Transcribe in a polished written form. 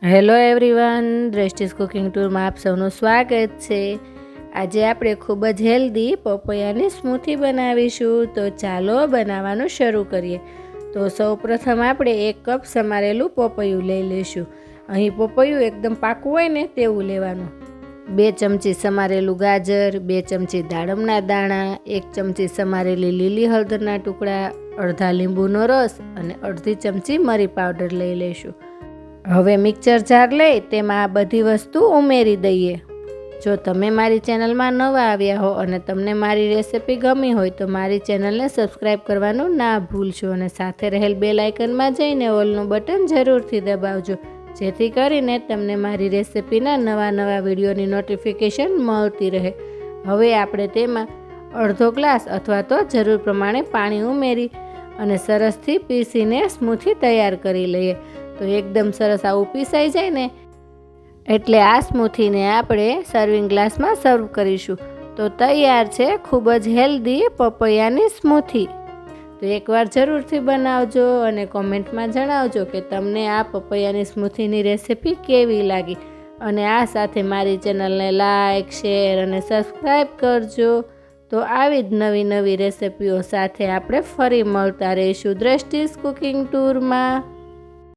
Hello everyone, દ્રષ્ટિસ cooking ટૂરમાં આપ સૌનું સ્વાગત છે। આજે આપણે ખૂબ જ હેલ્ધી પપૈયાની સ્મૂથી બનાવીશું, તો ચાલો બનાવવાનું શરૂ કરીએ। તો સૌપ્રથમ આપણે 1 કપ સમારેલું પપૈયું લઈ લઈશું। અહીં પપૈયું એકદમ પાકું હોય ને તેવું લેવાનું। 2 ચમચી સમારેલું ગાજર, 2 ચમચી દાડમના દાણા, 1 ચમચી સમારેલી લીલી હળદરના ટુકડા, અડધા લીંબુનો રસ અને અડધી ચમચી મરી પાવડર લઈ લઈશું। હવે મિક્સર જાર લઈ તેમાં આ બધી વસ્તુ ઉમેરી દઈએ। જો તમે મારી ચેનલમાં નવા આવ્યા હો અને તમને મારી રેસિપી ગમી હોય તો મારી ચેનલને સબસ્ક્રાઈબ કરવાનું ના ભૂલશો અને સાથે રહેલ બેલ આઇકનમાં જઈને ઓલનું બટન જરૂરથી દબાવજો, જેથી કરીને તમને મારી રેસિપીના નવા વિડીયોની નોટિફિકેશન મળતી રહે। હવે આપણે તેમાં અડધો ગ્લાસ અથવા તો જરૂર પ્રમાણે પાણી ઉમેરી અને સરસથી પીસીને સ્મૂથી તૈયાર કરી લઈએ। તો એકદમ સરસ આવું પીસાઈ જાય ને એટલે આ સ્મૂથીને આપણે સર્વિંગ ગ્લાસમાં સર્વ કરીશું। તો તૈયાર છે ખૂબ જ હેલ્ધી પપૈયાની સ્મૂથી। તો એકવાર જરૂરથી બનાવજો અને કોમેન્ટમાં જણાવજો કે તમને આ પપૈયાની સ્મૂથીની રેસિપી કેવી લાગી, અને આ સાથે મારી ચેનલને લાઈક, શેર અને સબસ્ક્રાઈબ કરજો। તો આવી જ નવી રેસિપીઓ સાથે આપણે ફરી મળતા રહીશું દ્રષ્ટિસ કુકિંગ ટૂરમાં।